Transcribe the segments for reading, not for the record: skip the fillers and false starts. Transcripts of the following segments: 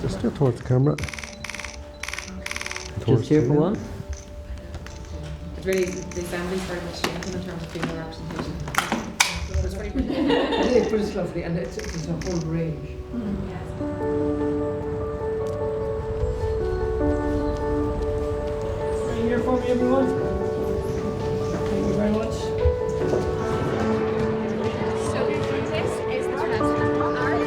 Just go towards the camera. Just here for one. It really, the family's very much strengthened in terms of female representation. So it's very good. It is, but it's lovely, and it's a whole range. Stay here for me, everyone. Thank you very much. So this is the President Connolly.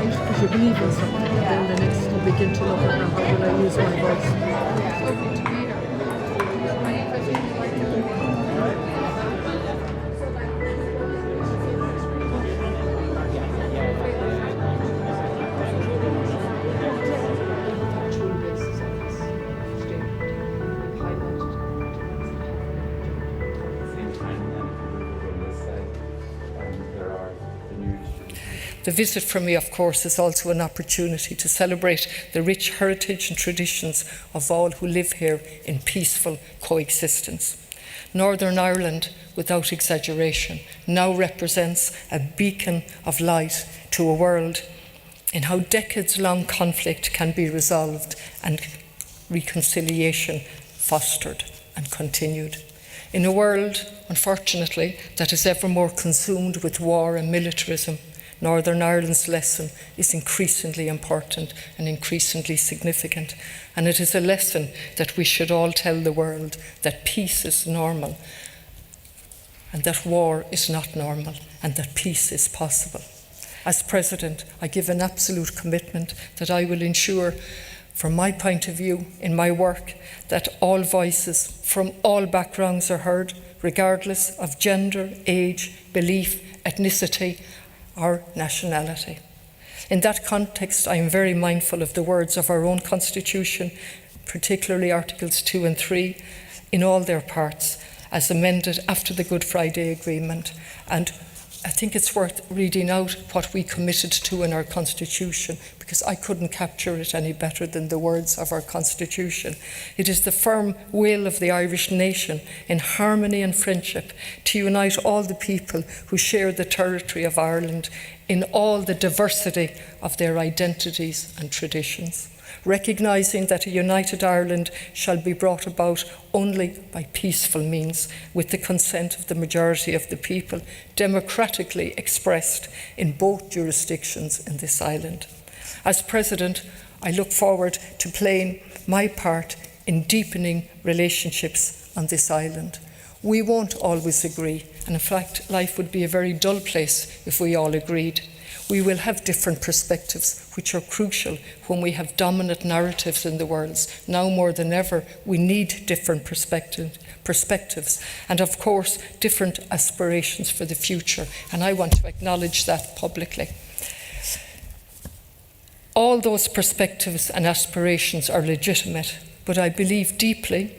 Because you believe in something, and then the next you begin to look at how will I use my voice. The visit for me, of course, is also an opportunity to celebrate the rich heritage and traditions of all who live here in peaceful coexistence. Northern Ireland, without exaggeration, now represents a beacon of light to a world in how decades-long conflict can be resolved and reconciliation fostered and continued. In a world, unfortunately, that is ever more consumed with war and militarism, Northern Ireland's lesson is increasingly important and increasingly significant, and it is a lesson that we should all tell the world, that peace is normal and that war is not normal and that peace is possible. As President, I give an absolute commitment that I will ensure, from my point of view in my work, that all voices from all backgrounds are heard, regardless of gender, age, belief, ethnicity, or nationality. In that context, I am very mindful of the words of our own Constitution, particularly Articles 2 and 3, in all their parts, as amended after the Good Friday Agreement. And I think it's worth reading out what we committed to in our Constitution, because I couldn't capture it any better than the words of our Constitution. It is the firm will of the Irish nation, in harmony and friendship, to unite all the people who share the territory of Ireland in all the diversity of their identities and traditions, recognising that a united Ireland shall be brought about only by peaceful means, with the consent of the majority of the people, democratically expressed in both jurisdictions in this island. As President, I look forward to playing my part in deepening relationships on this island. We won't always agree, and in fact, life would be a very dull place if we all agreed. We will have different perspectives, which are crucial when we have dominant narratives in the world. Now more than ever, we need different perspectives, and of course, different aspirations for the future, and I want to acknowledge that publicly. All those perspectives and aspirations are legitimate, but I believe deeply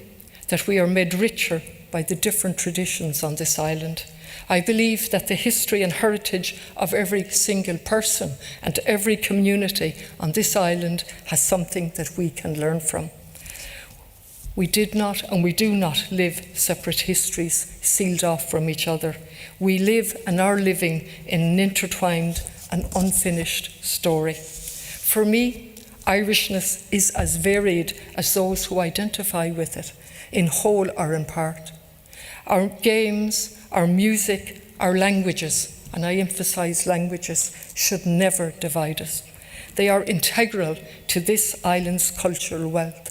that we are made richer by the different traditions on this island. I believe that the history and heritage of every single person and every community on this island has something that we can learn from. We did not and we do not live separate histories sealed off from each other. We live and are living in an intertwined and unfinished story. For me, Irishness is as varied as those who identify with it, in whole or in part. Our games, our music, our languages, and I emphasise languages, should never divide us. They are integral to this island's cultural wealth.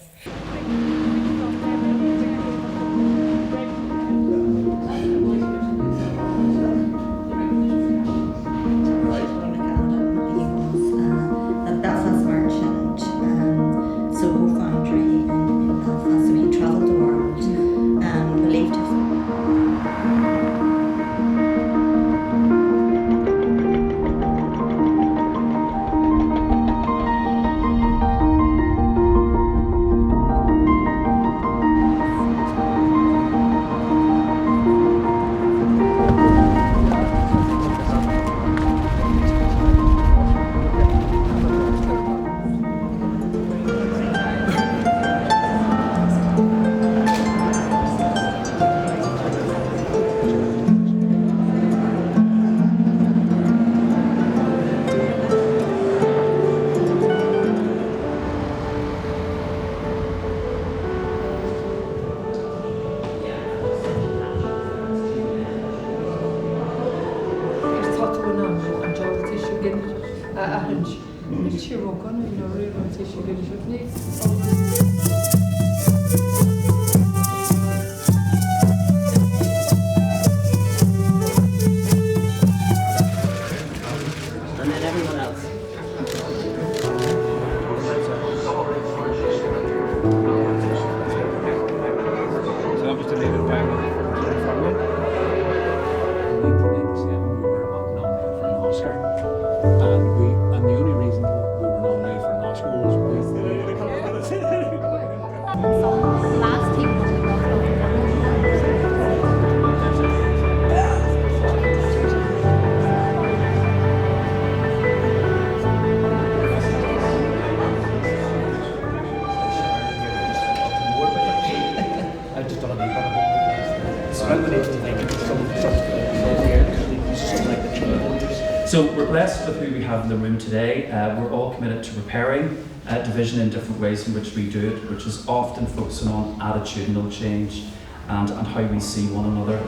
on and John tissue again and she rock on you know real tissue again should need. And then everyone else. So that was the leader back in 1987 we were nominated for an Oscar. And the only reason we were nominated for an Oscar was Last team was I just done a leave on it. So we're blessed with who we have in the room today. We're all committed to repairing division in different ways in which we do it, which is often focusing on attitudinal change and how we see one another.